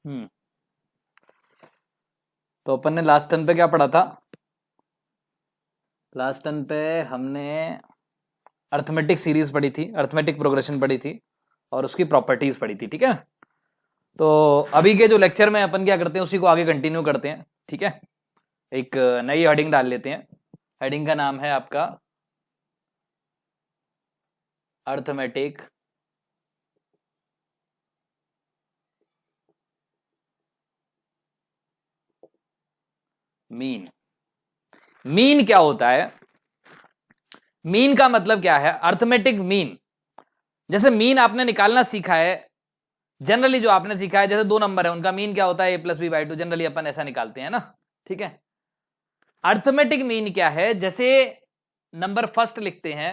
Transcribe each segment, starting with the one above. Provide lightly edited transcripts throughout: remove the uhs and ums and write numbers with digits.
हम्म। तो अपन ने last turn पे क्या पढ़ा था? लास्ट टर्न पे हमने अर्थमेटिक सीरीज पढ़ी थी, अर्थमेटिक प्रोग्रेशन पढ़ी थी और उसकी प्रॉपर्टीज पढ़ी थी, ठीक है। तो अभी के जो लेक्चर में अपन क्या करते हैं उसी को आगे कंटिन्यू करते हैं, ठीक है। एक नई हेडिंग डाल लेते हैं। हेडिंग का नाम है आपका अर्थमेटिक मीन। मीन क्या होता है? मीन का मतलब क्या है? अर्थमेटिक मीन, जैसे मीन आपने निकालना सीखा है, जनरली जो आपने सीखा है, जैसे दो नंबर है उनका मीन क्या होता है? a+b/2, जनरली अपन ऐसा निकालते हैं ना, ठीक है। अर्थमेटिक मीन क्या है? जैसे नंबर फर्स्ट लिखते हैं,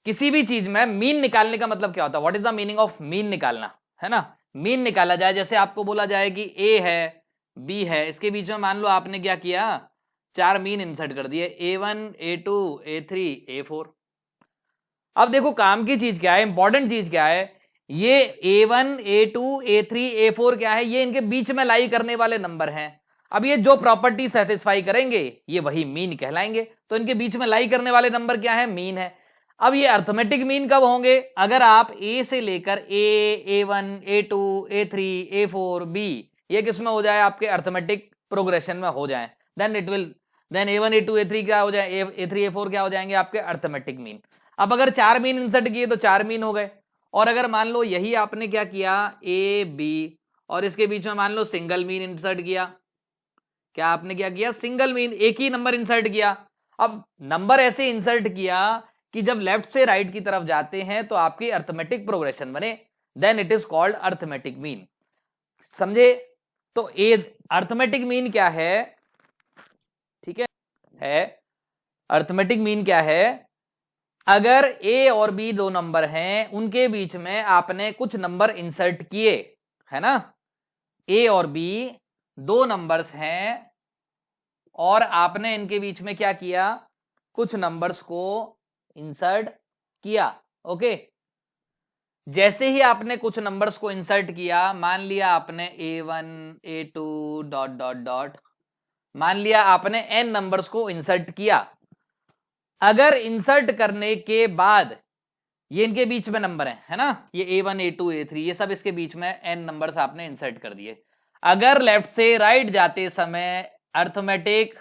किसी भी चीज में मीन निकालने का मतलब क्या होता है? What is the meaning of mean निकालना, है ना। मीन निकाला जाए, जैसे आपको बोला जाए कि ए है, बी है, इसके बीच में मान लो आपने क्या किया, चार मीन इंसर्ट कर दिए, A1 A2 A3 A4। अब देखो काम की चीज क्या है, इंपॉर्टेंट चीज क्या है, ये A1 A2 A3 A4 क्या है? ये इनके बीच में लाई करने वाले नंबर हैं। अब ये जो प्रॉपर्टी सेटिस्फाई करेंगे ये वही मीन कहलाएंगे। तो इनके बीच में लाई करने वाले नंबर क्या है? मीन है। अब ये अर्थमेटिक मीन कब होंगे? अगर आप ए से लेकर A1 A2 A3 A4 B ये किसमें हो जाए? आपके अर्थमेटिक प्रोग्रेशन में हो जाए, then it will, then A1 A2 A3 क्या हो जाए? A3 A4 क्या हो जाएंगे? आपके अर्थमेटिक मीन। अब अगर चार मीन इंसर्ट किए तो चार मीन हो गए। और अगर मान लो यही आपने क्या किया, ए बी, और इसके बीच में मान लो सिंगल मीन इंसर्ट किया, क्या आपने क्या किया? सिंगल मीन, एक ही नंबर इंसर्ट किया। अब नंबर ऐसे इंसर्ट किया कि जब लेफ्ट से राइट की तरफ जाते हैं तो आपकी अर्थमेटिक प्रोग्रेशन बने, then it is called arithmetic mean. समझे? तो ए अर्थमेटिक मीन क्या है? ठीक है अर्थमेटिक मीन क्या है? अगर ए और बी दो नंबर हैं, उनके बीच में आपने कुछ नंबर इंसर्ट किए, है ना। ए और बी दो नंबर्स हैं और आपने इनके बीच में क्या किया? कुछ नंबर्स को इंसर्ट किया, ओके। जैसे ही आपने कुछ नंबर्स को इंसर्ट किया, मान लिया आपने A1 A2 dot dot dot, मान लिया आपने n नंबर्स को इंसर्ट किया। अगर इंसर्ट करने के बाद ये इनके बीच में नंबर है ना, ये A1 A2 A3 ये सब इसके बीच में n नंबर्स आपने इंसर्ट कर दिए। अगर लेफ्ट से राइट जाते समय अर्थमेटिक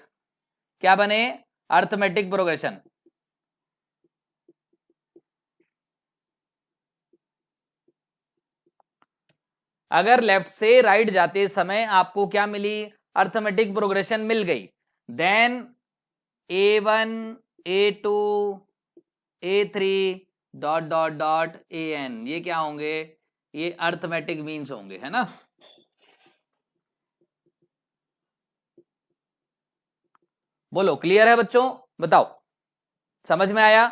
क्या बने? Arithmetic progression. अगर लेफ्ट से राइट जाते समय आपको क्या मिली? अर्थमेटिक प्रोग्रेशन मिल गई, then A1 A2 A3 dot dot dot AN ये क्या होंगे? ये अर्थमेटिक मीन्स होंगे, है ना। बोलो क्लियर है बच्चों? बताओ समझ में आया?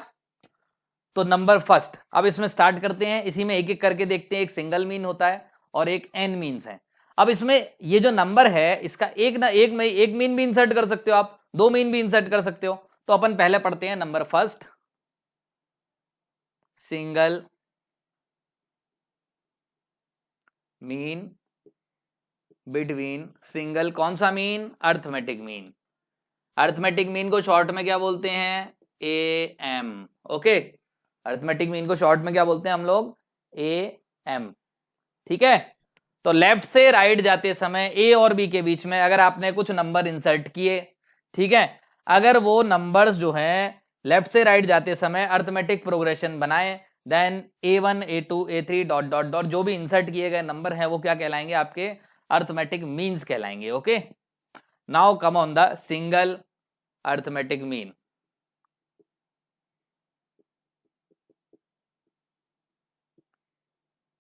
तो नंबर फर्स्ट, अब इसमें स्टार्ट करते हैं, इसी में एक एक करके देखते हैं। एक सिंगल मीन होता है और एक n मीन्स है। अब इसमें ये जो नंबर है इसका एक ना एक में एक मीन भी इंसर्ट कर सकते हो आप, दो मीन भी इंसर्ट कर सकते हो। तो अपन पहले पढ़ते हैं number first, single mean between, single कौन सा mean? Arithmetic mean. Arithmetic mean को शॉर्ट में क्या बोलते हैं? AM, okay. अर्थमेटिक मीन को शॉर्ट में क्या बोलते हैं हम लोग? AM, ठीक है। तो लेफ्ट से राइट जाते समय ए और बी के बीच में अगर आपने कुछ नंबर इंसर्ट किए, ठीक है, अगर वो नंबर्स जो हैं लेफ्ट से राइट जाते समय अर्थमेटिक प्रोग्रेशन बनाए, then A1 A2 A3 dot dot dot जो भी इंसर्ट किए गए नंबर हैं वो क्या कहलाएंगे? आपके अर्थमेटिक मीन्स कहलाएंगे, okay. Now come on the single arithmetic mean.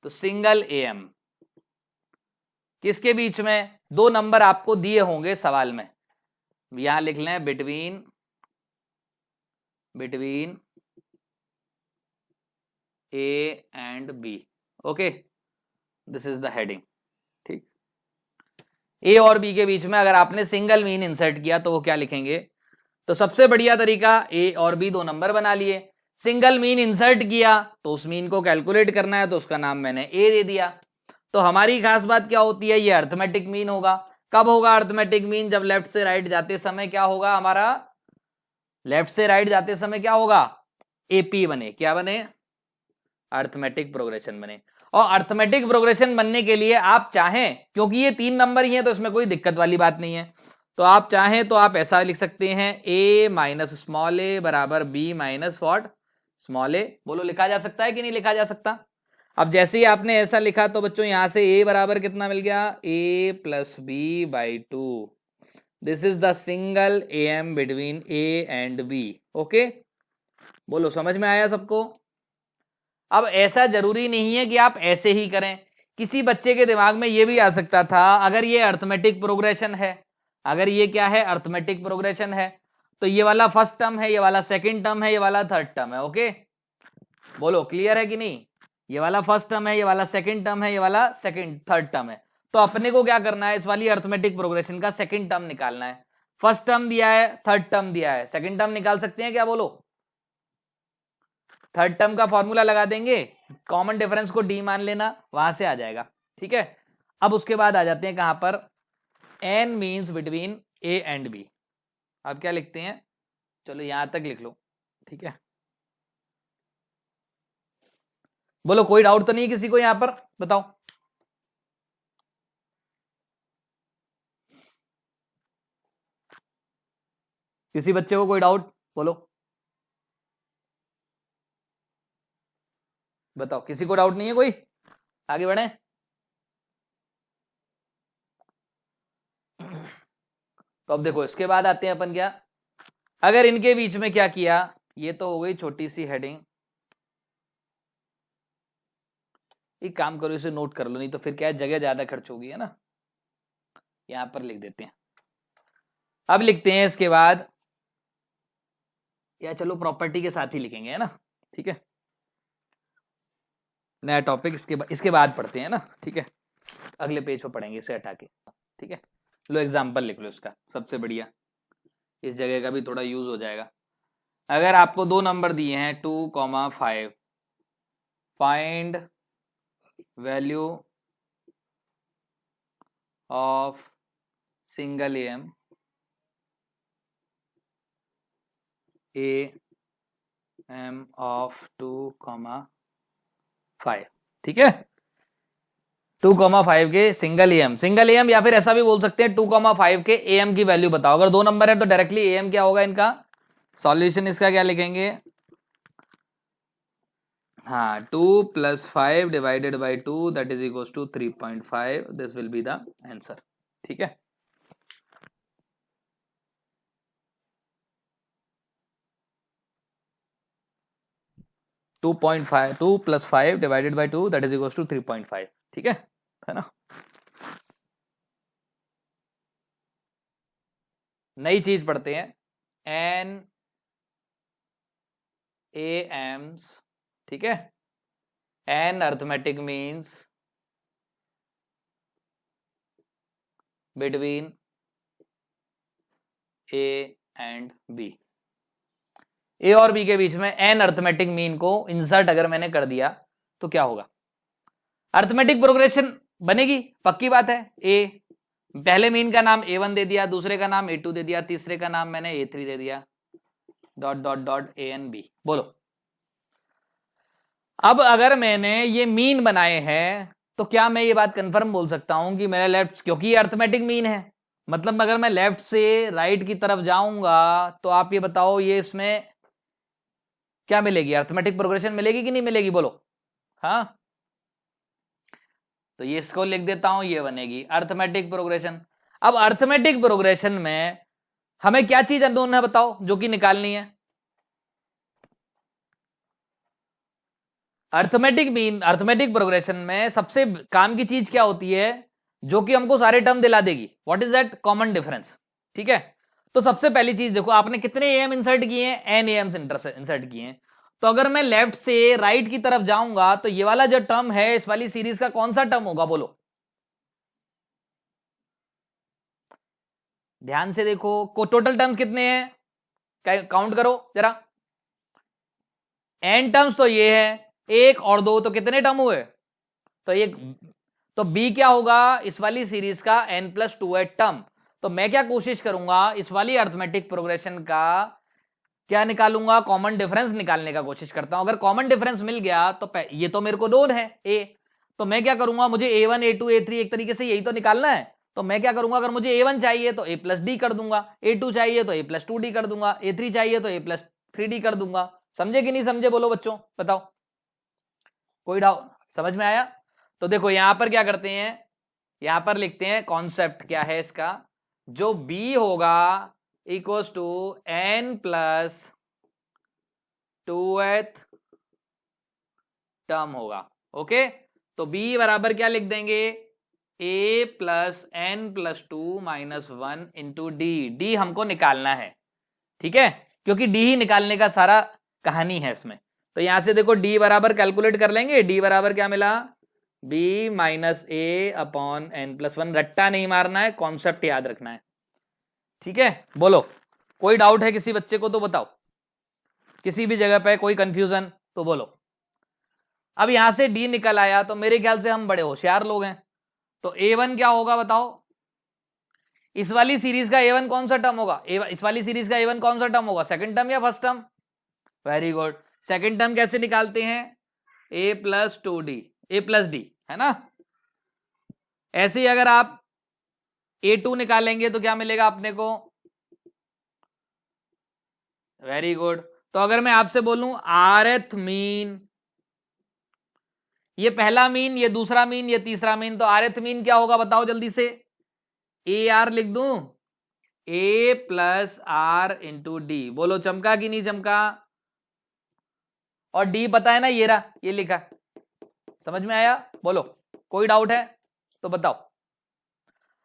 तो सिंगल AM किसके बीच में? दो नंबर आपको दिए होंगे सवाल में, यहां लिख लें between, between A and B, okay, this is the heading, ठीक। ए और बी के बीच में अगर आपने सिंगल मीन इंसर्ट किया तो वो क्या लिखेंगे? तो सबसे बढ़िया तरीका, ए और बी दो नंबर बना लिए, सिंगल मीन इंसर्ट किया तो उस मीन को कैलकुलेट करना है तो उसका नाम मैंने ए दे दिया। तो हमारी खास बात क्या होती है, ये अर्थमेटिक मीन होगा। कब होगा अर्थमेटिक मीन, जब लेफ्ट से राइट जाते समय क्या होगा हमारा, लेफ्ट से राइट जाते समय क्या होगा, एपी बने, क्या बने, अर्थमेटिक प्रोग्रेशन बने। और अर्थमेटिक प्रोग्रेशन बनने के लिए आप चाहें, क्योंकि ये 3 नंबर ही है तो इसमें कोई दिक्कत वाली बात नहीं है, तो आप चाहें तो आप ऐसा लिख सकते हैं a माइनस स्मॉल ए बराबर b माइनस वॉट, स्मॉल ए। बोलो लिखा जा सकता है कि नहीं लिखा जा सकता। अब जैसे ही आपने ऐसा लिखा तो बच्चों यहां से a बराबर कितना मिल गया, a plus b by 2। This is the single am between a and b। Okay, बोलो समझ में आया सबको। अब ऐसा जरूरी नहीं है कि आप ऐसे ही करें, किसी बच्चे के दिमाग में ये भी आ सकता था, अगर ये अर्थमेटिक प्रोग्रेशन है, अगर ये क्या है, अर्थमेटिक प्रोग्रेशन है, तो ये वाला फर्स्ट टर्म है, ये वाला सेकंड टर्म है, ये वाला थर्ड टर्म है। ओके, बोलो क्लियर है कि नहीं, ये वाला फर्स्ट टर्म है, ये वाला सेकंड टर्म है, ये वाला सेकंड थर्ड टर्म है। तो अपने को क्या करना है, इस वाली अर्थमेटिक प्रोग्रेशन का सेकंड टर्म निकालना है। फर्स्ट टर्म दिया है, थर्ड टर्म दिया है, सेकंड टर्म निकाल सकते हैं क्या, बोलो। थर्ड टर्म का फॉर्मूला लगा देंगे, कॉमन डिफरेंस को डी मान लेना, वहां से आ जाएगा। ठीक है, अब उसके बाद आ जाते हैं कहां पर, n means between a and b. अब क्या लिखते हैं, चलो यहां तक लिख लो। ठीक है, बोलो कोई डाउट तो नहीं किसी को यहां पर, बताओ। किसी बच्चे को कोई डाउट, बोलो बताओ, किसी को डाउट नहीं है कोई, आगे बढ़े। तो अब देखो इसके बाद आते हैं अपन क्या, अगर इनके बीच में क्या किया, ये तो हो गई छोटी सी हेडिंग। एक काम करो इसे नोट कर लो, नहीं तो फिर क्या है, जगह ज्यादा खर्च होगी, है ना। यहां पर लिख देते हैं। अब लिखते हैं इसके बाद, या चलो प्रॉपर्टी के साथ ही लिखेंगे, है ना। ठीक है, नया टॉपिक इसके बाद पढ़ते हैं ना। ठीक है, अगले पेज पर पढ़ेंगे इसे हटा के। ठीक है, लो एग्जाम्पल लिख लो इसका, सबसे बढ़िया, इस जगह का भी थोड़ा यूज हो जाएगा। अगर आपको 2 नंबर दिए हैं 2,5, find value of single m m of 2,5। ठीक है, 2,5 के सिंगल एम या फिर ऐसा भी बोल सकते हैं 2,5 के एम की वैल्यू बताओ। अगर 2 नंबर है तो डायरेक्टली एम क्या होगा इनका, सॉल्यूशन इसका क्या लिखेंगे, हाँ 2 + 5 divided by 2 that is equal to 3.5, this will be the answer. ठीक है, two plus 5 divided by 2 that is equal to 3.5। ठीक है ना। नई चीज पढ़ते हैं, एन ए एम्स। ठीक है, n arithmetic means between a and b. A और बी के बीच में एन अर्थमेटिक मीन को इंसर्ट अगर मैंने कर दिया तो क्या होगा, अर्थमेटिक प्रोग्रेशन बनेगी, पक्की बात है। ए पहले मीन का नाम A1 दे दिया, दूसरे का नाम A2 दे दिया, तीसरे का नाम मैंने A3 दे दिया, dot dot dot a n b. बोलो अब अगर मैंने ये मीन बनाए हैं तो क्या मैं ये बात कंफर्म बोल सकता हूं कि मेरा लेफ्ट, क्योंकि ये अर्थमेटिक मीन है, मतलब अगर मैं लेफ्ट से राइट की तरफ जाऊंगा तो आप ये बताओ ये इसमें क्या मिलेगी, अर्थमेटिक प्रोग्रेशन मिलेगी कि नहीं मिलेगी, बोलो। हाँ, तो ये इसको लिख देता हूं, ये बनेगी अर्थमेटिक प्रोग्रेशन। अब अर्थमेटिक प्रोग्रेशन में हमें क्या चीज अननोन है बताओ जो कि निकालनी है, अर्थमेटिक प्रोग्रेशन में सबसे काम की चीज क्या होती है, जो कि हमको सारे टर्म दिला देगी, what is that, common difference. ठीक है, तो सबसे पहली चीज देखो, आपने कितने एम इंसर्ट किए हैं, एन एम्स इंसर्ट किए हैं। तो अगर मैं लेफ्ट से राइट की तरफ जाऊंगा तो ये वाला जो टर्म है इस वाली सीरीज का कौन सा टर्म होगा, बोलो। ध्यान से देखो, टोटल टर्म्स कितने हैं, काउंट करो जरा। एन टर्म्स तो ये है, 1 और 2, तो कितने टर्म हुए, तो एक, तो बी क्या होगा इस वाली सीरीज का n+2 टर्म। तो मैं क्या कोशिश करूंगा इस वाली अर्थमेटिक प्रोग्रेशन का क्या निकालूंगा, कॉमन डिफरेंस निकालने का कोशिश करता हूं। अगर कॉमन डिफरेंस मिल गया तो ये तो मेरे को नोन है ए, तो मैं क्या करूंगा, मुझे a1 a2 a3 एक तरीके से यही तो निकालना है। तो मैं क्या करूंगा, अगर मुझे a1 चाहिए तो a+d कर दूंगा, a2 चाहिए तो a+2d कर दूंगा, a3 चाहिए तो a+3d कर दूंगा। समझे कि नहीं समझे, बोलो बच्चों बताओ, कोई डाउट, समझ में आया? तो देखो यहां पर क्या करते हैं, यहां पर लिखते हैं कॉन्सेप्ट क्या है इसका, जो b होगा इक्वल्स टू n+2th टर्म होगा। ओके, तो b बराबर क्या लिख देंगे, a+n+2 - 1 × d हमको निकालना है, ठीक है, क्योंकि d ही निकालने का सारा कहानी है इसमें। तो यहां से देखो d बराबर कैलकुलेट कर लेंगे, d बराबर क्या मिला, b - a/n+1। रट्टा नहीं मारना है, कॉन्सेप्ट याद रखना है, ठीक है। बोलो कोई डाउट है किसी बच्चे को तो बताओ, किसी भी जगह पे कोई कंफ्यूजन तो बोलो। अब यहां से d निकल आया तो मेरे ख्याल से हम बड़े होशियार लोग हैं। तो a1 क्या होगा बताओ, इस वाली सीरीज का a1 कौन सा टर्म होगा, इस वाली सीरीज का a1 कौन सा टर्म होगा, सेकंड टर्म या first term? Very good, second term कैसे निकालते हैं, a+2d है ना। ऐसे ही अगर आप a2 निकालेंगे तो क्या मिलेगा अपने को, वेरी गुड। तो अगर मैं आपसे बोलूं rth मीन, ये पहला मीन, ये दूसरा मीन, ये तीसरा मीन, तो rth मीन क्या होगा बताओ जल्दी से, AR लिख दूं, a+r × d। बोलो चमका कि नहीं चमका? और d पता है ना, ये रहा, ये लिखा, समझ में आया? बोलो कोई डाउट है तो बताओ।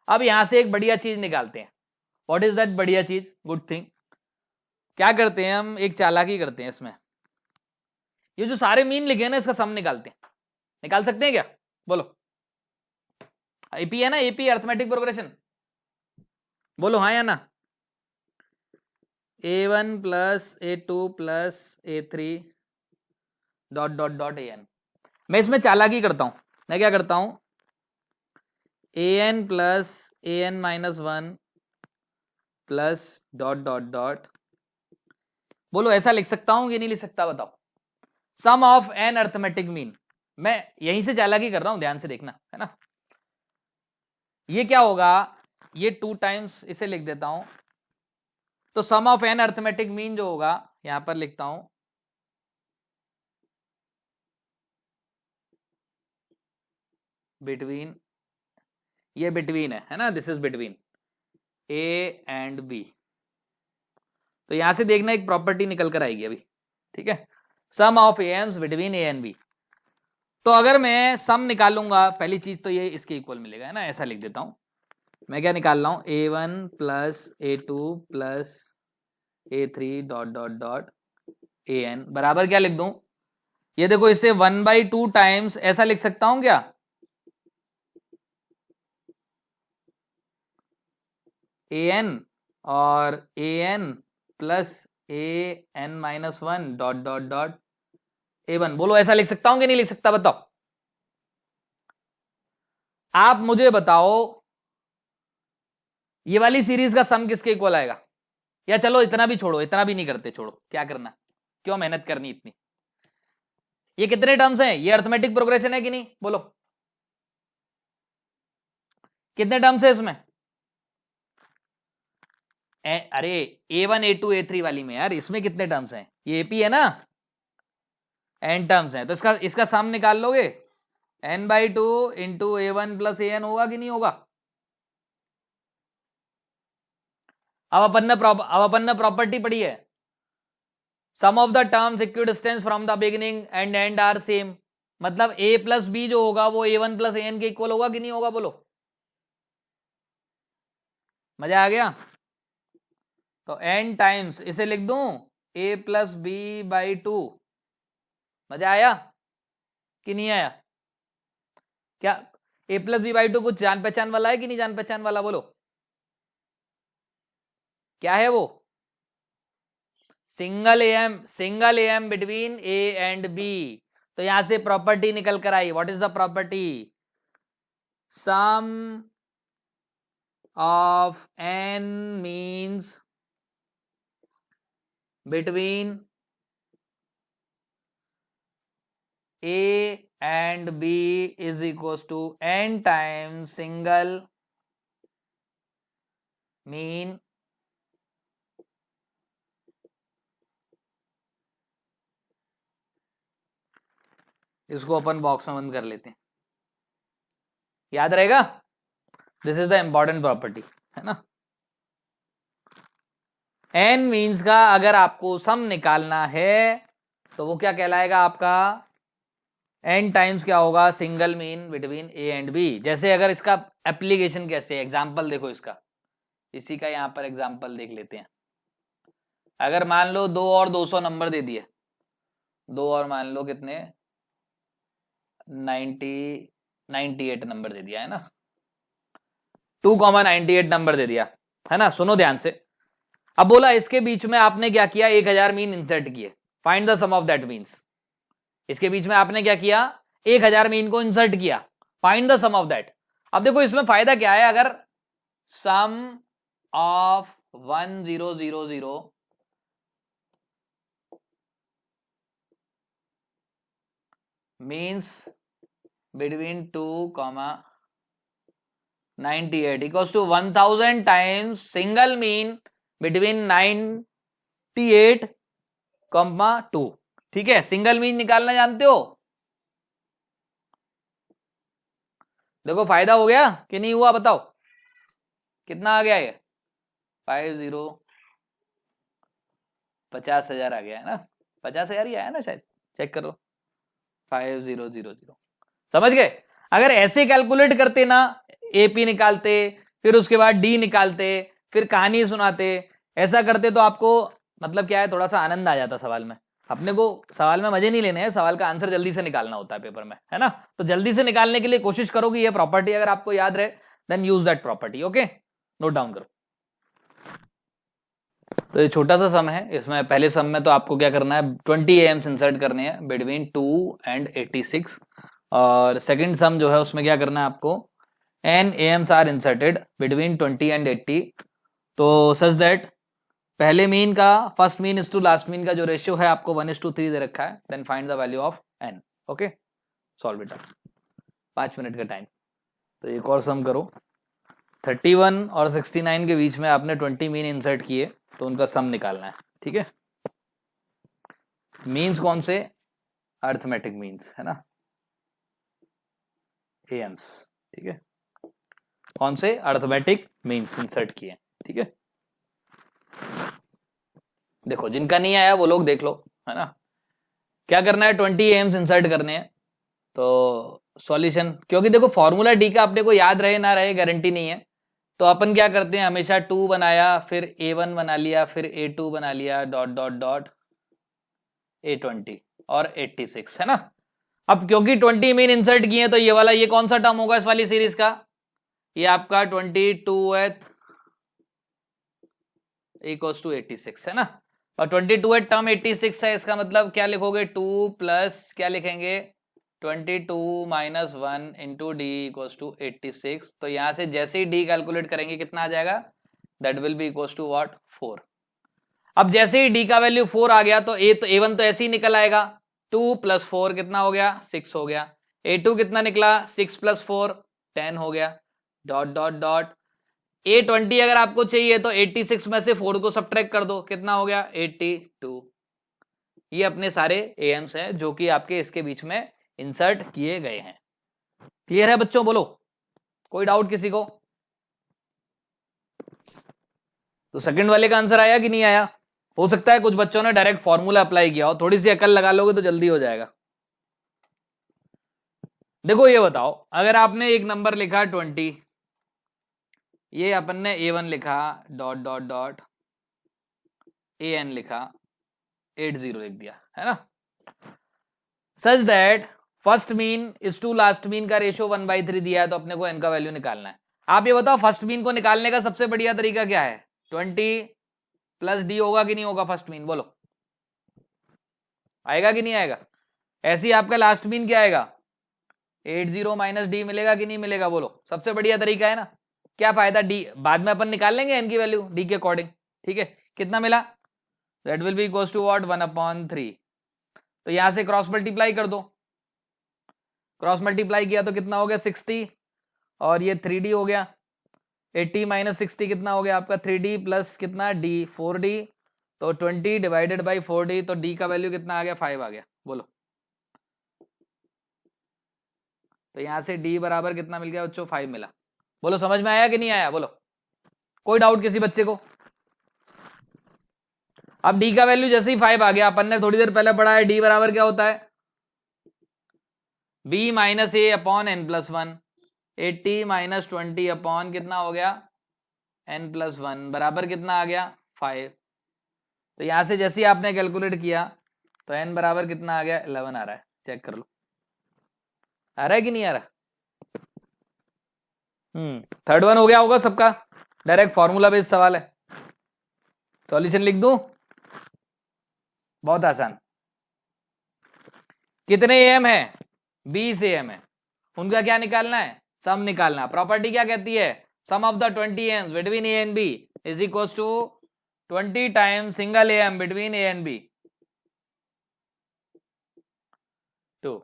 अब यहां से एक बढ़िया चीज निकालते हैं। व्हाट इज दैट बढ़िया चीज, गुड थिंग? क्या करते हैं हम, एक चालाकी करते हैं इसमें, ये जो सारे मीन लिखे हैं ना इसका सम निकालते हैं। निकाल सकते हैं क्या, बोलो? एपी है ना, एपी अर्थमेटिक प्रोग्रेशन, बोलो हाँ या ना। a1 + a2 + a3 ... an। मैं इसमें चालाकी करता हूं, मैं क्या करता हूं, an + an -1 + ... बोलो ऐसा लिख सकता हूं कि नहीं लिख सकता बताओ, सम ऑफ एन अर्थमेटिक मीन। मैं यहीं से चालाकी कर रहा हूं, ध्यान से देखना है ना। ये क्या होगा, ये 2 टाइम्स इसे लिख देता हूं, तो सम ऑफ एन अर्थमेटिक मीन जो होगा यहां पर लिखता हूं, बिटवीन, ये बिटवीन है ना, this is between a and b. तो यहां से देखना एक प्रॉपर्टी निकल कर आएगी अभी, ठीक है, sum of ns between a and b. तो अगर मैं सम निकालूंगा, पहली चीज तो ये इसके इक्वल मिलेगा, है ना, ऐसा लिख देता हूं। मैं क्या निकाल रहा हूं, a1 + a2 + a3 ... an बराबर क्या लिख दूं, ये देखो इसे 1/2 टाइम्स ऐसा लिख सकता हूं क्या, an और an + an-1 ... a1। बोलो ऐसा लिख सकता हूं कि नहीं लिख सकता बताओ? आप मुझे बताओ ये वाली सीरीज का सम किसके इक्वल आएगा? या चलो इतना भी छोड़ो, इतना भी नहीं करते, छोड़ो, क्या करना, क्यों मेहनत करनी इतनी। ये कितने टर्म्स हैं, ये अर्थमेटिक प्रोग्रेशन है कि नहीं, बोलो कितने टर्म्स है इसमें? अरे a1 a2 a3 वाली में यार, इसमें कितने टर्म्स हैं, ये एपी है ना, एन टर्म्स हैं, तो इसका सम निकाल लोगे, n/2 × a1 + an होगा कि नहीं होगा? अब अपन ने प्रॉपर्टी पढ़ी है, sum of the terms equidistance from the beginning and end are same, मतलब a + b जो होगा वो a1 + an के इक्वल होगा कि नहीं होगा, बोलो। मजा आ गया? तो n टाइम्स इसे लिख दूं a + b/2। मजा आया कि नहीं आया? क्या a + b/2 कुछ जान पहचान वाला है कि नहीं जान पहचान वाला, बोलो क्या है वो? Single m between a and b. तो यहां से प्रॉपर्टी निकल कर आई, what is the property, sum of n means between A and B is equals to n times single mean इसको अपन बॉक्स में बंद कर लेते हैं, याद रहेगा। This is the important property, है ना। एन मीन्स का अगर आपको सम निकालना है तो वो क्या कहलाएगा आपका, एन टाइम्स क्या होगा, single mean between a and b. जैसे अगर इसका एप्लीकेशन कैसे है, एग्जाम्पल देखो इसका, इसी का यहां पर एग्जाम्पल देख लेते हैं। अगर मान लो 2 और 200 नंबर दे दिए, 2 और मान लो कितने 98 नंबर दे दिया, है ना, 2,98 नंबर दे दिया, है ना। सुनो ध्यान से, अब बोला इसके बीच में आपने क्या किया, 1000 मीन इंसर्ट किए, find the sum of that means. इसके बीच में आपने क्या किया, 1000 मीन को इंसर्ट किया, find the sum of that. अब देखो इसमें फायदा क्या है, अगर sum of 1000 means between 2,98 equals to 1000 times single mean between 98, 2। ठीक है, सिंगल मीन निकालना जानते हो। देखो फायदा हो गया कि नहीं हुआ, बताओ कितना आ गया ये, 50,000 आ गया है ना, 50,000 ही आया ना शायद, चेक करो, 5000। समझ गए। अगर ऐसे कैलकुलेट करते ना, एपी निकालते, फिर उसके बाद डी निकालते, फिर कहानी सुनाते, ऐसा करते तो आपको मतलब क्या है, थोड़ा सा आनंद आ जाता सवाल में। अपने को सवाल में मजे नहीं लेने हैं, सवाल का आंसर जल्दी से निकालना होता है पेपर में, है ना। तो जल्दी से निकालने के लिए कोशिश करो कि ये प्रॉपर्टी अगर आपको याद रहे, then use that property. Okay, note down करो। तो ये छोटा सा सम है, इसमें पहले सम में तो आपको क्या करना है, 20 एम्स इंसर्ट करने हैं बिटवीन 2 एंड 86। और सेकंड सम जो है उसमें क्या करना है आपको, n AMs are inserted between 20 and 80। तो सच दैट पहले मीन का first mean is to last mean का जो रेशियो है आपको 1:3 दे रखा है, then find the value of n। Okay, solve it. 5 minute का टाइम। तो एक और सम करो, 31 और 69 के बीच में आपने 20 मीन इंसर्ट किए, तो उनका सम निकालना है। ठीक है, मीन्स कौन से, अर्थमेटिक मीन्स, है ना, एम्स। ठीक है, कौन से, अर्थमेटिक मीन्स इंसर्ट किए। ठीक है, देखो जिनका नहीं आया वो लोग देख लो, है ना। क्या करना है, 20 एम्स इंसर्ट करने हैं। तो सॉल्यूशन, क्योंकि देखो फॉर्मूला डी का अपने को याद रहे ना रहे गारंटी नहीं है, तो अपन क्या करते हैं, हमेशा 2 बनाया, फिर A1 बना लिया, फिर A2 बना लिया, डॉट डॉट डॉट A20 और 86, है ना। अब क्योंकि 20 मीन इंसर्ट किए, तो ये वाला, ये कौन सा टर्म होगा इस वाली सीरीज का, ये आपका 22th इक्वल्स टू 86, है ना। और 22th टर्म 86 है, इसका मतलब क्या लिखोगे, 2 प्लस क्या लिखेंगे, 22 minus 1 into d equals to 86। तो यहां से जैसे ही डी कैलकुलेट करेंगे कितना आ जाएगा, that will be equals to what, 4। अब जैसे ही डी का वैल्यू 4 आ गया, तो A1 तो ऐसे ही निकल आएगा, 2 प्लस 4 कितना हो गया, 6 हो गया। A2 कितना निकला, 6 प्लस 4 10 हो गया, डॉट डॉट डॉट। A20 अगर आपको चाहिए तो 86 में से 4 को सब्ट्रैक्ट कर दो, कितना हो गया, 82। ये अपने सारे एम्स हैं जो कि आपके इसके बीच में इंसर्ट किए गए हैं। क्लियर है बच्चों, बोलो कोई डाउट किसी को। तो सेकंड वाले का आंसर आया कि नहीं आया, हो सकता है कुछ बच्चों ने डायरेक्ट फॉर्मूला अप्लाई किया हो, थोड़ी सी अकल लगा लोगे तो जल्दी हो जाएगा। देखो ये बताओ, अगर आपने एक नंबर लिखा 20, ये अपन ने A1 लिखा, डॉट डॉट डॉट AN लिखा, 80 लिख दिया, है ना। Such that first mean is to last mean का रेशियो 1/3 दिया है, तो अपने को n का वैल्यू निकालना है। आप ये बताओ फर्स्ट मीन को निकालने का सबसे बढ़िया तरीका क्या है, 20 प्लस डी होगा कि नहीं होगा फर्स्ट मीन, बोलो आएगा कि नहीं आएगा। ऐसे ही आपका लास्ट मीन क्या आएगा, 80 माइनस डी मिलेगा कि नहीं मिलेगा बोलो, सबसे बढ़िया तरीका है ना। क्या फायदा, डी बाद में अपन निकाल लेंगे एन की वैल्यू डी के अकॉर्डिंग, ठीक है। कितना मिला, that will be equals to what 1/3। तो यहां से क्रॉस मल्टीप्लाई कर दो, क्रॉस मल्टीप्लाई किया तो कितना हो गया 60, और ये 3D हो गया। 80 माइनस 60 कितना हो गया आपका 3D प्लस कितना डी 4D, तो 20 डिवाइडेड बाई 4D, तो डी का वैल्यू कितना आ गया 5 आ गया बोलो। तो यहां से डी बराबर कितना मिल गया बच्चों 5 मिला। बोलो समझ में आया कि नहीं आया बोलो, कोई डाउट किसी बच्चे को। अब डी का वैल्यू जैसे ही 5 आ गया, अपन ने थोड़ी देर पहले पढ़ा है डी बराबर क्या होता है, b minus a upon n plus 1। 80 minus 20 upon कितना हो गया n प्लस 1 बराबर कितना आ गया 5। तो यहां से जैसे ही आपने कैलकुलेट किया तो n बराबर कितना आ गया 11 आ रहा है, चेक कर लो आ रहा है कि नहीं आ रहा। थर्ड वन हो गया होगा सबका, डायरेक्ट फॉर्मूला बेस्ड सवाल है। सॉल्यूशन लिख दूं, बहुत आसान। कितने एम है 20 एम है, उनका क्या निकालना है, सम निकालना। प्रॉपर्टी क्या कहती है, sum of the 20 Ms between a and b is equals to 20 times single m between a and b. 2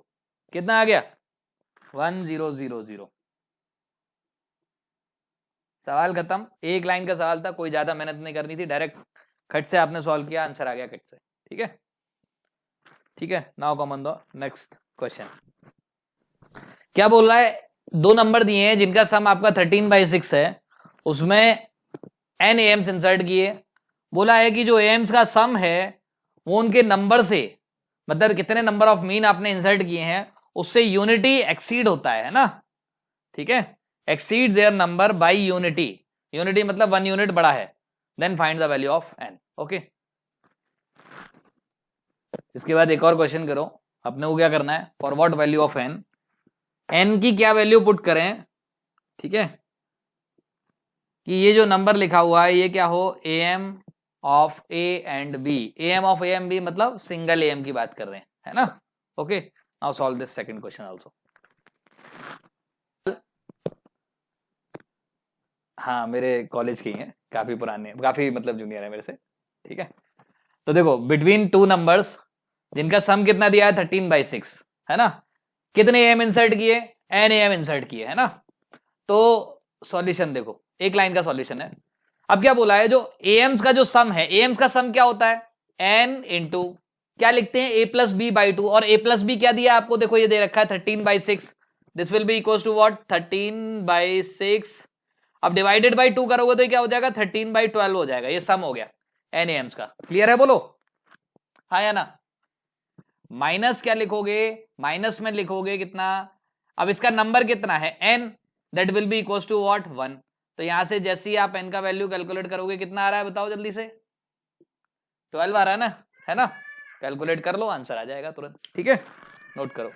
कितना आ गया 1000। सवाल खत्म, एक लाइन का सवाल था, कोई ज्यादा मेहनत नहीं करनी थी, डायरेक्ट खट से आपने सॉल्व किया, आंसर आ गया खट से, ठीक है। ठीक है, now come on the next question. क्या बोल रहा है, दो नंबर दिए हैं जिनका सम आपका 13/6 है, उसमें n एम्स इंसर्ट किए। बोला है कि जो एम्स का सम है वो उनके नंबर से, मतलब कितने नंबर ऑफ मीन आपने इंसर्ट किए हैं उससे यूनिटी एक्सीड होता है ना, ठीक है। Exceed their number by unity, unity मतलब 1 यूनिट बड़ा है, then find the value of n। Okay, इसके बाद एक और क्वेश्चन करो, अपने को क्या करना है, for what value of n, n की क्या वैल्यू पुट करें, ठीक है, कि ये जो नंबर लिखा हुआ है ये क्या हो am of a and b, am of a and b मतलब सिंगल am की बात कर रहे हैं, है ना। Okay, now solve this second question also. हाँ मेरे कॉलेज के ही हैं, काफी पुराने, काफी मतलब जूनियर है मेरे से, ठीक है। तो देखो बिटवीन टू नंबर्स जिनका सम कितना दिया है 13/6, है ना, कितने एम इंसर्ट किए, एन एम इंसर्ट किए, है ना। तो सॉल्यूशन देखो, एक लाइन का सॉल्यूशन है। अब क्या बोला है, जो एम्स का जो सम है, एम्स का सम क्या होता है एन इंटू क्या लिखते हैं a प्लस बी बाई 2, और a प्लस बी क्या दिया आपको, देखो ये दे रखा है 13/6, this will be equal to what 13/6। अब डिवाइडेड बाई 2 करोगे तो क्या हो जाएगा 13/12 हो जाएगा, ये सम हो गया एन एम्स का। क्लियर है बोलो, हाँ या ना। माइनस क्या लिखोगे, माइनस में लिखोगे कितना, अब इसका नंबर कितना है n, that will be equal to what 1। तो यहां से जैसे ही आप n का वैल्यू कैलकुलेट करोगे कितना आ रहा है बताओ जल्दी से, 12 आ रहा है ना, है ना। कैलकुलेट कर लो, आंसर आ जाएगा तुरंत, ठीक है। नोट करो,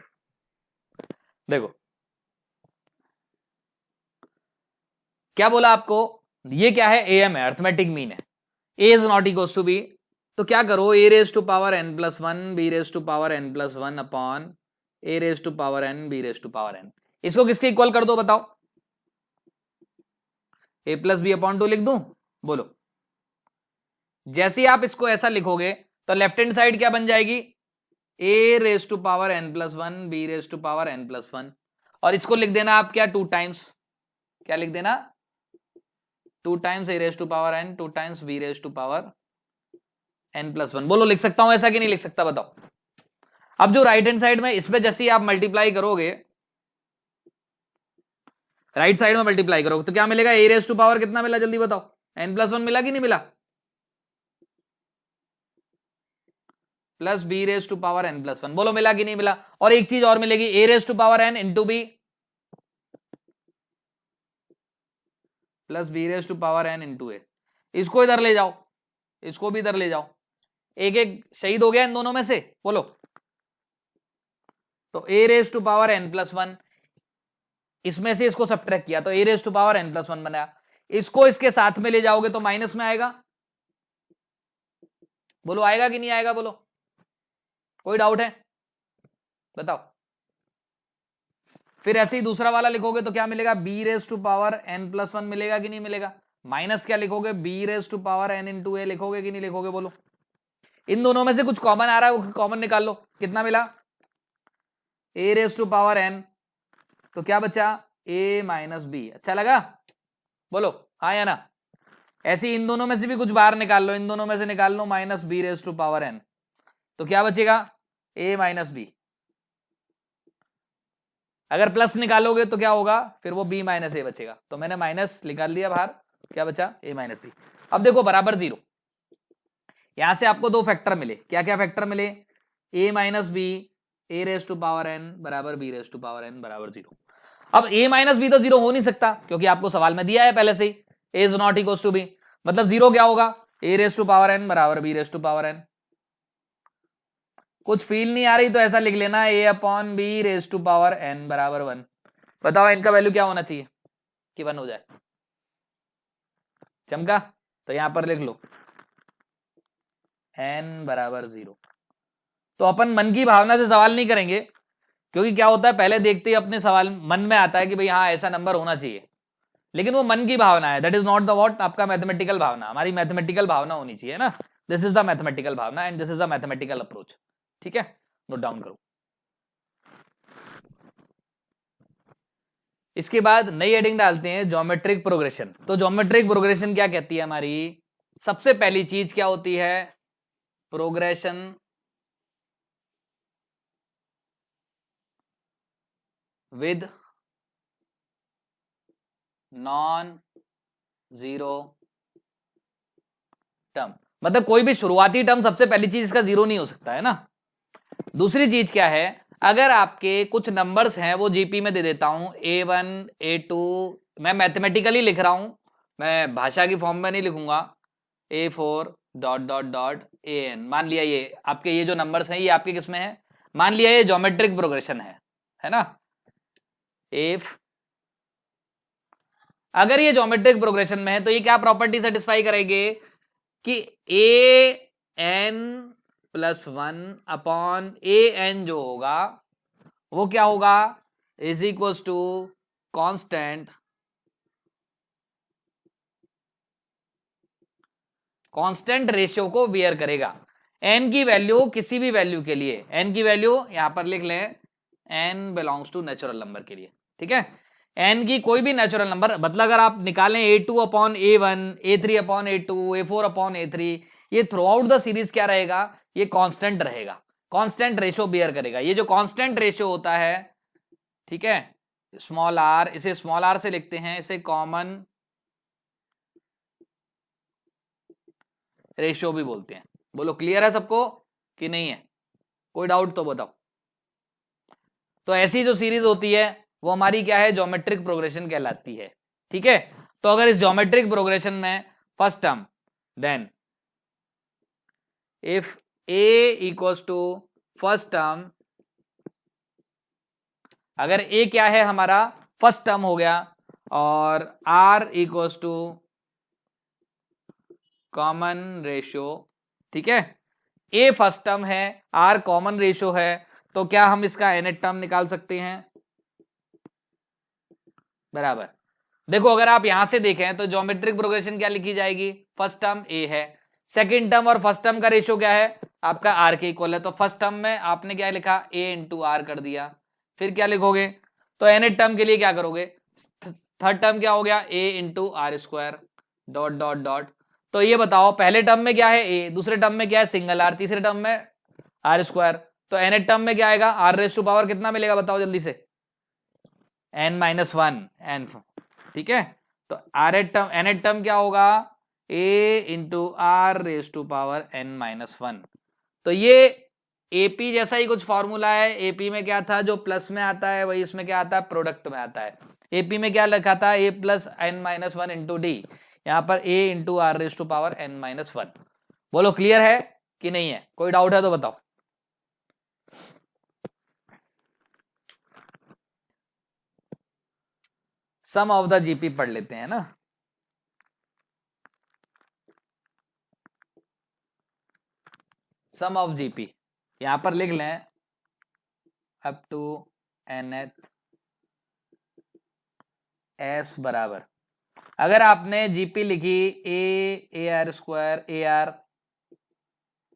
देखो क्या बोला आपको, ये क्या है am है, अर्थमेटिक मीन है, a is not equal to b, तो क्या करो a raise to power n plus 1 b raise to power n plus 1 upon a raise to power n b raise to power n, इसको किसके equal कर दो बताओ, a plus B upon 2 लिख दूं बोलो। जैसे ही आप इसको ऐसा लिखोगे तो लेफ्ट हैंड साइड क्या बन जाएगी, a raise to power n plus 1 b raise to power n plus 1, और इसको लिख देना आप क्या 2 टाइम्स, क्या लिख देना 2 times a raise to power n 2 times b raise to power n plus 1। बोलो लिख सकता हूं ऐसा कि नहीं लिख सकता बताओ। अब जो राइट हैंड साइड में इस पे जैसे ही आप मल्टीप्लाई करोगे, राइट साइड में मल्टीप्लाई करोगे तो क्या मिलेगा, a रेज टू पावर कितना मिला जल्दी बताओ, n प्लस 1 मिला कि नहीं मिला, plus b raise to power n plus 1, बोलो मिला कि नहीं मिला। और एक चीज और मिलेगी, a raise to power n into b plus b raise to power n into a. इसको इधर ले जाओ, इसको भी इधर ले जाओ, एक एक शहीद हो गया इन दोनों में से बोलो। तो a raise to power n plus 1, इसमें से इसको सब्ट्रैक्ट किया तो a raise to power n plus 1 बनाया, इसको इसके साथ में ले जाओगे तो माइनस में आएगा, बोलो आएगा कि नहीं आएगा बोलो, कोई डाउट है बताओ। फिर ऐसे ही दूसरा वाला लिखोगे तो क्या मिलेगा, b raise to power n plus one मिलेगा कि नहीं मिलेगा, माइनस क्या लिखोगे, b raise to power n into a लिखोगे कि नहीं लिखोगे, बोलो। इन दोनों में से कुछ कॉमन आ रहा है, वो कॉमन निकाल लो, कितना मिला, ए रेज टू पावर एन, तो क्या बचा, ए माइनस बी। अच्छा लगा, बोलो हाँ या ना। ऐसे इन दोनों में से भी कुछ बाहर निकाल लो, इन दोनों में से निकाल लो minus b raise to power n, तो क्या बचेगा, ए माइनस बी। अगर प्लस निकालोगे तो क्या होगा, फिर वो b माइनस ए बचेगा, तो मैंने माइनस निकाल दिया बाहर, क्या बचा, a माइनस बी। अब देखो बराबर जीरो, यहां से आपको दो फैक्टर मिले, क्या क्या फैक्टर मिले, a minus b, a raise to power n बराबर b raise to power n बराबर जीरो। अब a माइनस बी तो जीरो हो नहीं सकता, क्योंकि आपको सवाल में दिया है पहले से ही, a is not equal to b, मतलब जीरो क्या होगा, a raise to power n बराबर b raise to power n. कुछ फील नहीं आ रही तो ऐसा लिख लेना, a upon b raise to power n बराबर वन। बताओ इनका वैल्यू क्या होना चाहिए कि वन हो जाए, चमका, तो यहां पर लिख लो n बराबर जीरो। तो अपन मन की भावना से सवाल नहीं करेंगे, क्योंकि क्या होता है पहले देखते ही अपने सवाल मन में आता है कि भाई हाँ ऐसा नंबर होना चाहिए, लेकिन वो मन की भावना है, that is not the what, आपका मैथमेटिकल भावना, हमारी मैथमेटिकल भावना होनी चाहिए ना, दिस इज द मैथमेटिकल भावना and this is the mathematical approach. ठीक है, नोट डाउन करो। इसके बाद नई हेडिंग डालते हैं, ज्योमेट्रिक प्रोग्रेशन। तो ज्योमेट्रिक प्रोग्रेशन क्या कहती है हमारी, सबसे पहली चीज क्या होती है, progression with non zero term, मतलब कोई भी शुरुआती टर्म सबसे पहली चीज इसका जीरो नहीं हो सकता है ना। दूसरी चीज क्या है, अगर आपके कुछ नंबर्स हैं, वो जीपी में दे देता हूं, A1 A2, मैं मैथमेटिकली लिख रहा हूं, मैं भाषा की फॉर्म में नहीं लिखूंगा, A4 dot dot dot AN, मान लिया ये आपके ये जो नंबर्स हैं ये आपके किसमें है, मान लिया ये ज्योमेट्रिक प्रोग्रेशन है ना। इफ अगर ये ज्योमेट्रिक प्रोग्रेशन में है तो ये क्या प्रॉपर्टी सेटिस्फाई करेंगे कि AN plus one upon AN जो होगा वो क्या होगा, is equal to constant ratio को बियर करेगा। n की वैल्यू किसी भी वैल्यू के लिए, n की वैल्यू यहां पर लिख लें, n belongs to natural number के लिए, ठीक है, n की कोई भी नेचुरल नंबर, मतलब अगर आप निकालें A2 upon A1, A3 upon A2, A4 upon A3, ये थ्रू आउट द सीरीज क्या रहेगा, ये कांस्टेंट रहेगा, कांस्टेंट रेशियो बियर करेगा। ये जो कांस्टेंट रेशियो होता है, ठीक है, स्मॉल आर, इसे स्मॉल आर से लिखते हैं, इसे कॉमन रेशियो भी बोलते हैं। बोलो क्लियर है सबको कि नहीं है, कोई डाउट तो बताओ। तो ऐसी जो सीरीज होती है वो हमारी क्या है, ज्योमेट्रिक प्रोग्रेशन कहलाती है। ठीक है, तो अगर इस ज्योमेट्रिक प्रोग्रेशन में first term, then if a equals to first term, अगर a क्या है हमारा फर्स्ट टर्म हो गया, और r equals to common ratio, ठीक है, a फर्स्ट टर्म है, r कॉमन रेशियो है, तो क्या हम इसका nth टर्म निकाल सकते हैं, बराबर। देखो अगर आप यहां से देखें तो ज्योमेट्रिक प्रोग्रेशन क्या लिखी जाएगी, फर्स्ट टर्म a है, सेकंड टर्म और फर्स्ट टर्म का रेशियो क्या है आपका r के इक्वल है, तो फर्स्ट टर्म में आपने क्या लिखा, a इंटू आर कर दिया, फिर क्या लिखोगे, तो nth टर्म के लिए क्या करोगे, थर्ड टर्म क्या हो गया, a into r square dot dot dot. तो ये बताओ पहले टर्म में क्या है a, दूसरे टर्म में क्या है सिंगल r, तीसरे टर्म में आर स्क्वायर, तो nth टर्म में क्या आएगा, r रेज टू पावर कितना मिलेगा बताओ जल्दी से, n माइनस वन एन, ठीक है, तो nth टर्म क्या होगा, a into r raise to power n minus one. तो ये एपी जैसा ही कुछ फॉर्मूला है, एपी में क्या था, जो प्लस में आता है वही इसमें क्या आता है, प्रोडक्ट में आता है। एपी में क्या लिखा था, a plus n minus one into d, यहां पर a into r raise to power n minus one. बोलो क्लियर है कि नहीं है, कोई डाउट है तो बताओ। सम ऑफ द जीपी पढ़ लेते हैं ना, सम ऑफ जीपी यहां पर लिख लें, अप टू nth एस बराबर, अगर आपने जीपी लिखी a r square a r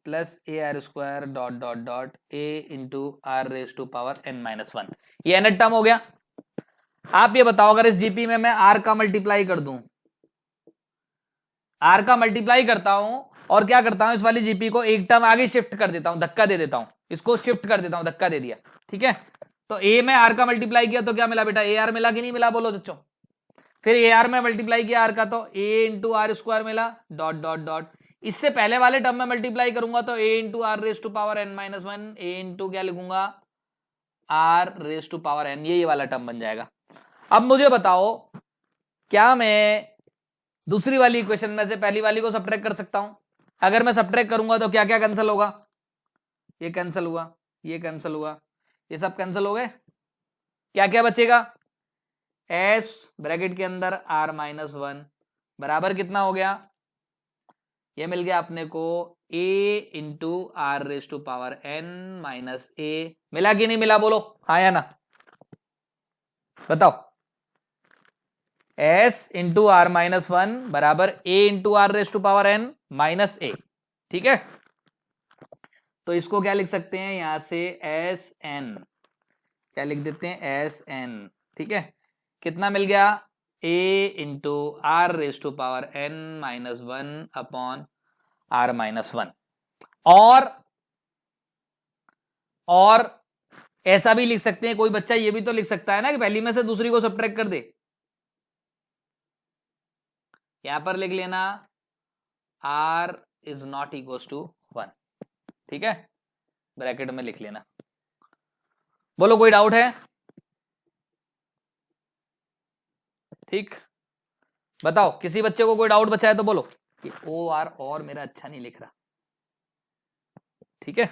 plus a r square dot dot dot a into r raise to power n minus one, ये nth टर्म हो गया। आप ये बताओ अगर इस जीपी में मैं आर का मल्टीप्लाई कर दूं, आर का मल्टीप्लाई करता हूं और क्या करता हूं, इस वाली जीपी को एक टर्म आगे शिफ्ट कर देता हूं, धक्का दे देता हूं, इसको शिफ्ट कर देता हूं, धक्का दे दिया, ठीक है। तो ए में आर का मल्टीप्लाई किया तो क्या मिला बेटा, ए आर मिला कि नहीं मिला, बोलो बच्चों। फिर ए आर में मल्टीप्लाई किया आर का तो ए इंटू आर स्क्वायर मिला डॉट डॉट डॉट, इससे पहले वाले टर्म में मल्टीप्लाई करूंगा तो a into r raise to power n minus one, a into क्या लिखूंगा, r raise to power n, ये वाला टर्म बन जाएगा। अब मुझे बताओ क्या मैं दूसरी वाली इक्वेशन में से पहली वाली को सब्ट्रैक्ट कर सकता हूं? अगर मैं सब्ट्रैक्ट करूंगा तो क्या क्या कैंसिल होगा, ये कैंसिल हुआ, ये कैंसिल हुआ, ये सब कैंसिल हो गए, क्या क्या बचेगा, एस ब्रैकेट के अंदर आर माइनस वन बराबर कितना हो गया, ये मिल गया अपने को a into r raise to power n minus a, मिला कि नहीं मिला, बोलो हाँ या ना, बताओ। S into r minus one बराबर a into r raise to power n minus a, ठीक है। तो इसको क्या लिख सकते हैं यहां से, एस एन, क्या लिख देते हैं, एस एन, ठीक है। कितना मिल गया, a into r raise to power n minus one upon r minus one. और ऐसा भी लिख सकते हैं, कोई बच्चा ये भी तो लिख सकता है ना कि पहली में से दूसरी को सब्ट्रैक्ट कर दे, यहां पर लिख लेना r is not equal to one, ठीक है, ब्रैकेट में लिख लेना। बोलो कोई डाउट है, ठीक, बताओ किसी बच्चे को कोई डाउट बचा है तो बोलो कि ओ आर और मेरा अच्छा नहीं लिख रहा, ठीक है।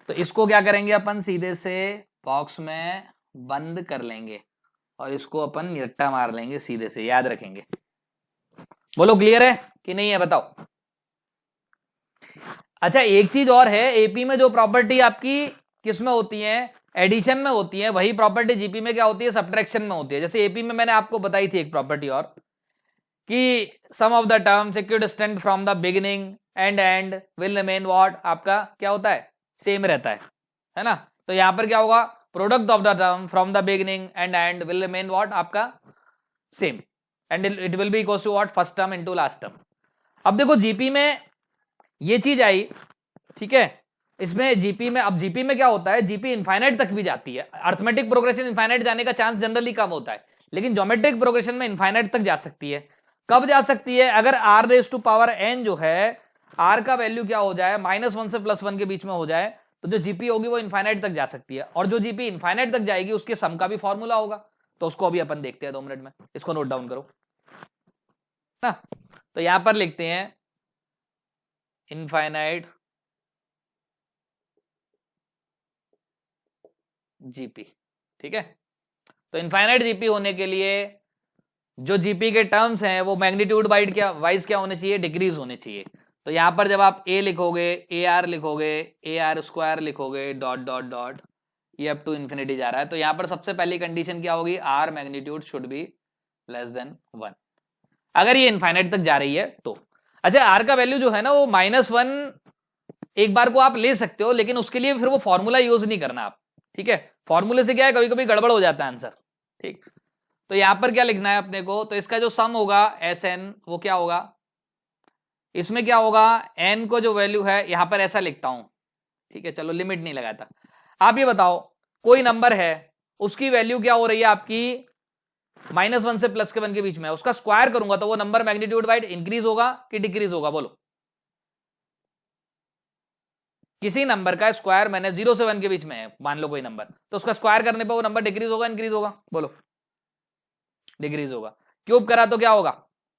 तो इसको क्या करेंगे अपन, सीधे से बॉक्स में बंद कर लेंगे और इसको अपन निरट्टा मार लेंगे सीधे से, याद रखेंगे। बोलो क्लियर है कि नहीं है, बताओ। अच्छा एक चीज और है, एपी में जो प्रॉपर्टी आपकी किस में होती है, एडिशन में होती है, वही प्रॉपर्टी जीपी में क्या होती है, सब्ट्रैक्शन में होती है। जैसे एपी में मैंने आपको बताई थी एक प्रॉपर्टी और, कि sum of the term secured stand from the beginning end will remain what, आपका क्या होता है, सेम रहता है ना। तो यहां पर क्या होगा, product of the term from the beginning end will remain what, आपका same, and it will be equal to what, first term into last term. अब देखो जीपी में ये चीज आई, ठीक है, इसमें जीपी में, अब जीपी में क्या होता है, जीपी इनफाइनाइट तक भी जाती है। अर्थमेटिक प्रोग्रेशन इनफाइनाइट जाने का चांस जनरली कम होता है, लेकिन ज्योमेट्रिक प्रोग्रेशन में इनफाइनाइट तक जा सकती है। कब जा सकती है, अगर r raise to power n जो है, आर का वैल्यू क्या हो जाए, -1 से +1 के बीच में हो जाए, तो जो जीपी होगी वो इनफाइनाइट तक जा सकती है। और जो जीपी इनफाइनाइट तक जाएगी उसके सम का भी फॉर्मूला होगा, तो उसको अभी अपन देखते हैं 2 मिनट में, इसको नोट डाउन करो ना। तो यहां पर लिखते हैं इनफाइनाइट जीपी, ठीक है। तो इनफाइनाइट जीपी होने के लिए जो जीपी के टर्म्स हैं वो मैग्नीट्यूड वाइज क्या होने चाहिए, डिक्रीज होने चाहिए। तो यहां पर जब आप ए लिखोगे, ए आर लिखोगे, ए आर स्क्वायर लिखोगे डॉट डॉट डॉट, ये अप टू इन्फिनिटी जा रहा है, तो यहां पर सबसे पहली कंडीशन क्या होगी, r magnitude should be less than 1, अगर ये इनफाइनाइट तक जा रही है तो। अच्छा आर का वैल्यू जो है ना वो -1 एक बार को आप ले सकते हो, लेकिन उसके लिए फिर वो फॉर्मूला यूज नहीं करना आप, ठीक है। फॉर्मूले से क्या है, कभी कभी गड़बड़ हो जाता है आंसर, ठीक। तो यहां पर क्या लिखना है अपने को, तो इसका जो सम होगा एस एन, वो क्या होगा, इसमें क्या होगा, एन को जो वैल्यू है यहां पर ऐसा लिखता हूं, ठीक है, चलो लिमिट नहीं लगाता। आप ये बताओ कोई नंबर है, उसकी वैल्यू क्या हो रही है आपकी, -1 से +1 के बीच में, उसका स्क्वायर करूंगा तो वो नंबर मैग्नीट्यूड वाइज इंक्रीज होगा कि डिक्रीज होगा, बोलो। किसी नंबर का स्क्वायर मैंने 0 से 1 के बीच में है, मान लो कोई नंबर, तो उसका स्क्वायर करने पर वो नंबर डिक्रीज होगा इंक्रीज होगा, बोलो। डिक्रीज होगा। क्यूब करा तो क्या होगा,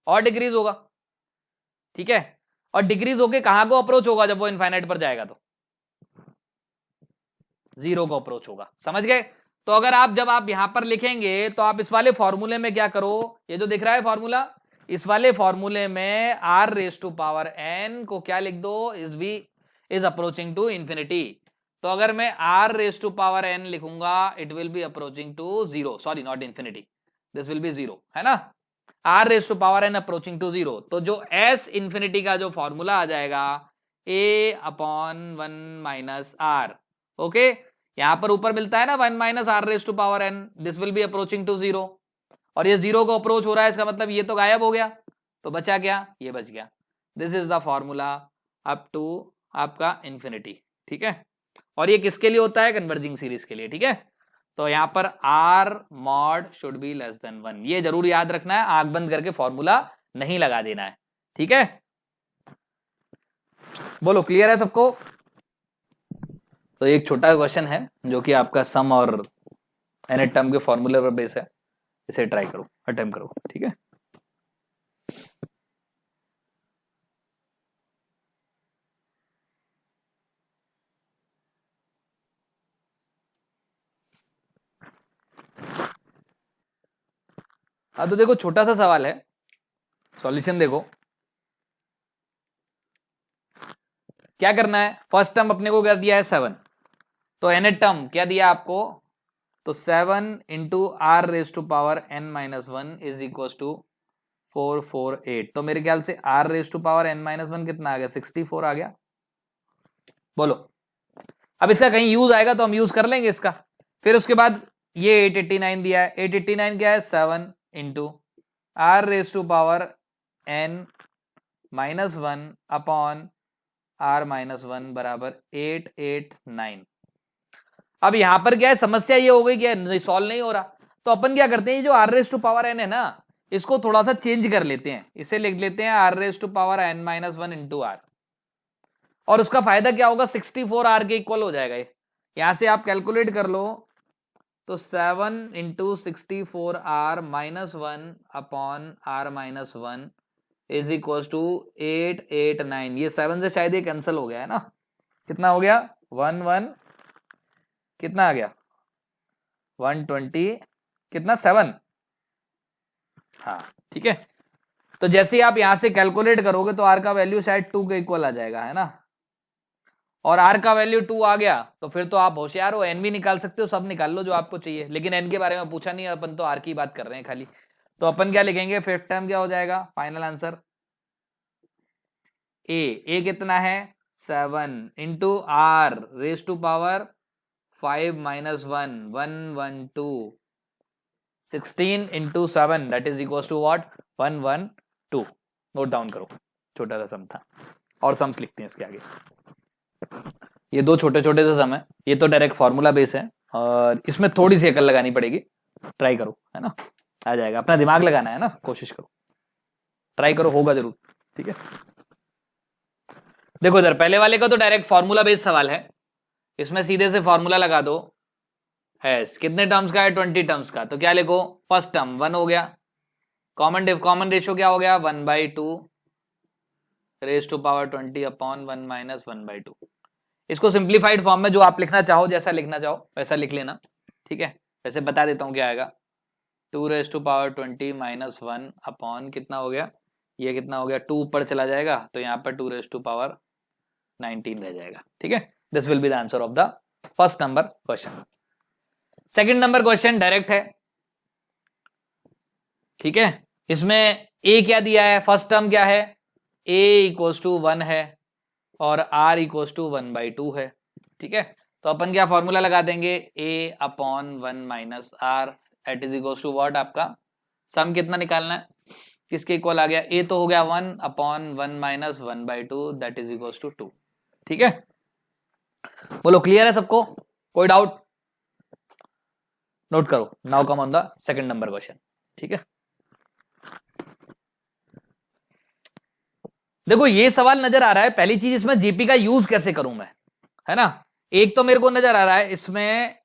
और डिक्रीज होगा, ठीक है। और डिक्रीज होके कहां को अप्रोच होगा, जब वो इनफाइनाइट पर जाएगा तो 0 को अप्रोच होगा, समझ गए। तो अगर आप जब आप यहां पर लिखेंगे तो आप इस वाले फॉर्मूले में क्या करो, ये जो दिख रहा है फॉर्मूला, इस वाले फॉर्मूले में r raise to power n को क्या लिख दो, इज अप्रोचिंग टू इंफिनिटी। तो अगर मैं r raise to power n लिखूंगा, it will be approaching to 0, sorry not infinity, this will be 0, है ना, r raise to power n approaching to 0। तो जो s इंफिनिटी का जो फॉर्मूला आ जाएगा a upon 1 minus r, okay, यहां पर ऊपर मिलता है ना 1 minus r raise to power n, this will be approaching to 0, और ये 0 को अप्रोच हो रहा है, इसका मतलब ये तो गायब हो गया, तो बचा क्या, ये बच गया। This is the formula up to आपका इंफिनिटी, ठीक है, और ये किसके लिए होता है, कन्वर्जिंग सीरीज के लिए, ठीक है। तो यहां पर r mod should be less than 1, ये जरूर याद रखना है, आंख बंद करके फॉर्मूला नहीं लगा देना है, ठीक है। बोलो क्लियर है सबको। तो एक छोटा क्वेश्चन है जो कि आपका सम और nth टर्म के फॉर्मूले पर बेस है, इसे ट्राई करो, अटेम्प्ट करो, ठीक है। हाँ तो देखो छोटा सा सवाल है, सॉल्यूशन देखो क्या करना है। फर्स्ट टर्म अपने को क्या दिया है 7, तो nth टर्म क्या दिया आपको, तो 7 into r raise to power n minus 1 is equal to 448। तो मेरे ख्याल से r raise to power n minus 1 कितना आ गया, 64 आ गया। बोलो, अब इसका कहीं यूज आएगा तो हम यूज कर लेंगे इसका। फिर उसके बाद ये 889 दिया है, 889 क्या है, 7 into r raise to power n minus 1 upon r minus 1 बराबर 889। अब यहां पर क्या है, समस्या ये हो गई कि सॉल्व नहीं हो रहा, तो अपन क्या करते हैं, जो r raise to power n है ना, इसको थोड़ा सा चेंज कर लेते हैं, इसे लिख लेते हैं r raise to power n minus 1 into r, और उसका फायदा क्या होगा, 64r के इक्वल हो जाएगा। यहां से आप कैलकुलेट कर लो, तो 7 into 64r minus 1 upon r minus 1 is equal to 889। ये 7 से शायद ये कैंसिल हो गया है ना, कितना हो गया 1 1, कितना आ गया 120, कितना 7, हाँ ठीक है। तो जैसे ही आप यहां से कैलकुलेट करोगे तो r का वैल्यू शायद 2 के इक्वल आ जाएगा, है ना, और r का वैल्यू 2 आ गया तो फिर तो आप होशियार हो, n भी निकाल सकते हो, सब निकाल लो जो आपको चाहिए, लेकिन n के बारे में पूछा नहीं, अपन तो r की बात कर रहे हैं खाली। तो अपन क्या लिखेंगे, फिफ्थ टर्म क्या हो जाएगा, फाइनल आंसर a कितना है 7 into r raise to power 5 minus 1 112, 16 into 7 that is equal to what 112। Note down करो, छोटा सा सम था, और सम्स लिखते हैं इसके आगे। ये दो छोटे छोटे से सम है, ये तो डायरेक्ट फॉर्मूला बेस है, और इसमें थोड़ी सी अकल लगानी पड़ेगी, ट्राई करो, है ना, आ जाएगा, अपना दिमाग लगाना है ना, कोशिश करो, ट्राई करो, होगा जरूर, ठीक है। देखो इधर पहले वाले का तो डायरेक्ट फॉर्मूला बेस्ड सवाल है, इसमें सीधे से फॉर्मूला लगा दो, एस कितने टर्म्स का है 20 टर्म्स का, तो क्या लिखो, फर्स्ट टर्म 1 हो गया, कॉमन रेशियो क्या हो गया 1/2 raise to power 20 upon 1 minus 1/2। इसको सिंप्लीफाइड फॉर्म में जो आप लिखना चाहो, जैसा लिखना चाहो वैसा लिख लेना, ठीक है। वैसे बता देता हूं क्या आएगा, 2 raise to power 20 minus 1 upon कितना हो गया, ये कितना हो गया 2 ऊपर चला जाएगा, तो यहाँ पर 2 रेज टू पावर 19 रह जाएगा, ठीक है। This will be the answer of the first number question. Second number question direct है, ठीक है। इसमें a क्या दिया है, फर्स्ट टर्म क्या है, a इक्वल्स टू 1 है और r इक्वल्स टू 1/2 है, ठीक है। तो अपन क्या फॉर्मूला लगा देंगे, a upon 1 minus r at is equals to what, आपका सम कितना निकालना है, किसके इक्वल आ गया, a तो हो गया 1 upon 1 minus 1/2 that is equals to 2, ठीक है। बोलो क्लियर है सबको, कोई डाउट, नोट करो। Now come on the second number question, ठीक है। देखो ये सवाल नजर आ रहा है, पहली चीज इसमें जीपी का यूज कैसे करूं मैं, है ना। एक तो मेरे को नजर आ रहा है इसमें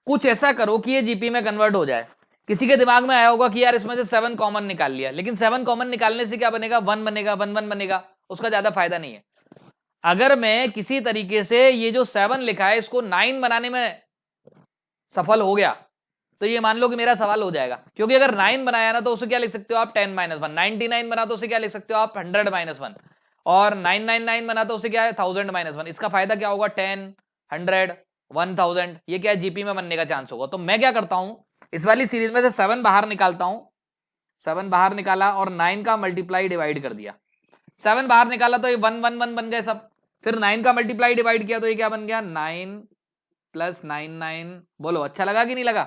कुछ ऐसा करो कि ये जीपी में कन्वर्ट हो जाए। किसी के दिमाग में आया होगा कि यार इसमें से 7 कॉमन निकाल लिया, लेकिन 7 कॉमन निकालने से क्या बनेगा, 1 बनेगा, 1 1 बनेगा, उसका ज्यादा फायदा नहीं है। अगर मैं किसी तरीके से ये जो 7 लिखा है इसको 9 बनाने में सफल हो गया तो ये मान लो कि मेरा सवाल हो जाएगा, क्योंकि अगर 9 बनाया ना तो उसे क्या लिख सकते हो आप 10 माइनस 1, 99 बना तो उसे क्या लिख सकते हो आप 100 माइनस 1, और 999 बना तो उसे क्या है 1000 माइनस 1। इसका फायदा क्या होगा, 10 100 1000, ये क्या है जीपी में बनने का चांस होगा। तो मैं क्या करता हूं, इस वाली सीरीज में से 7 बाहर निकालता हूं, 7 बाहर निकाला और 9 का मल्टीप्लाई डिवाइड कर दिया। 7 बाहर निकाला तो ये 1 1 1 बन गए सब, फिर 9 का मल्टीप्लाई डिवाइड किया तो ये क्या बन गया 9 प्लस 9 9। बोलो अच्छा लगा कि नहीं लगा?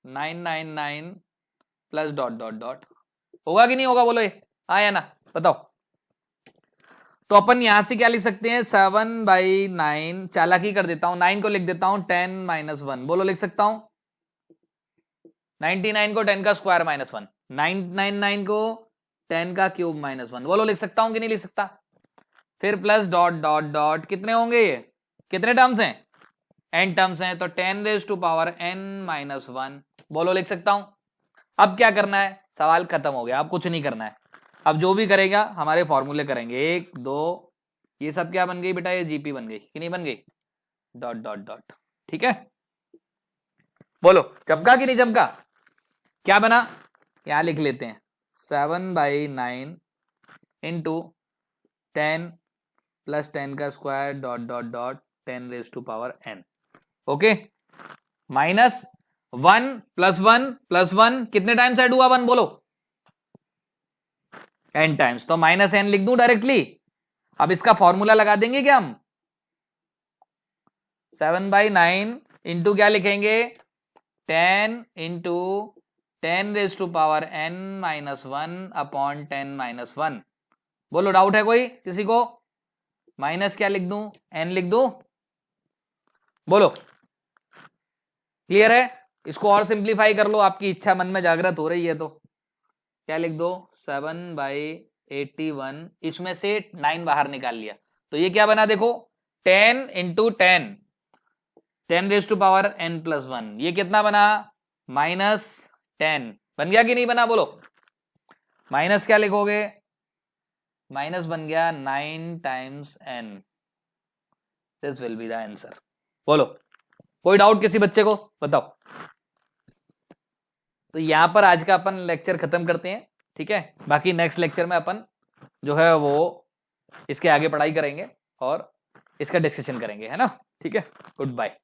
9 9 9 प्लस डॉट डॉट डॉट, होगा कि नहीं होगा? बोलो ये आया ना, बताओ। तो अपन यहां से क्या लिख सकते हैं 7/9, चालाकी कर देता हूं 9 को लिख देता हूं 10 - 1। बोलो लिख सकता हूं 99 को 10 का स्क्वायर -1, 999 को 10 का क्यूब -1। बोलो लिख सकता हूं कि नहीं लिख सकता? फिर प्लस डॉट डॉट डॉट, कितने होंगे ये, कितने टर्म्स हैं? n टर्म्स हैं, तो 10⁻n-1। बोलो लिख सकता हूं। अब क्या करना है, सवाल खत्म हो गया, अब कुछ नहीं करना है। अब जो भी करेगा हमारे फॉर्मूले करेंगे, 1 2, ये सब क्या बन गई बेटा, ये जीपी बन गई कि नहीं बन गई, डॉट डॉट डॉट। ठीक है, बोलो चमका कि नहीं चमका? क्या बना, यहां लिख लेते हैं 7/9 इंटू 10 प्लस 10 का square dot dot dot 10⁻n। Okay, minus 1 plus 1 plus 1 कितने टाइम्स ऐड हुआ 1? बोलो n टाइम्स, तो -n लिख दूं डायरेक्टली। अब इसका फॉर्मूला लगा देंगे क्या हम, 7/9 इंटू क्या लिखेंगे 10 इंटू 10⁻n-1 अपॉन 10-1। बोलो डाउट है कोई किसी को? माइनस क्या लिख दूं, n लिख दूं? बोलो क्लियर है? इसको और सिंप्लीफाई कर लो, आपकी इच्छा मन में जागृत हो रही है तो क्या लिख दो 7/81। इसमें से 9 बाहर निकाल लिया तो ये क्या बना देखो 10 इंटू 10 10⁻n+1, ये कितना बना -10। बन गया कि नहीं बना? बोलो माइनस क्या लिखोगे, माइनस बन गया 9 times n। This will be the answer. बोलो कोई डाउट किसी बच्चे को? बताओ। तो यहां पर आज का अपन लेक्चर खत्म करते हैं, ठीक है। बाकी नेक्स्ट लेक्चर में अपन जो है वो इसके आगे पढ़ाई करेंगे और इसका डिस्कशन करेंगे, है ना। ठीक है, गुड बाय।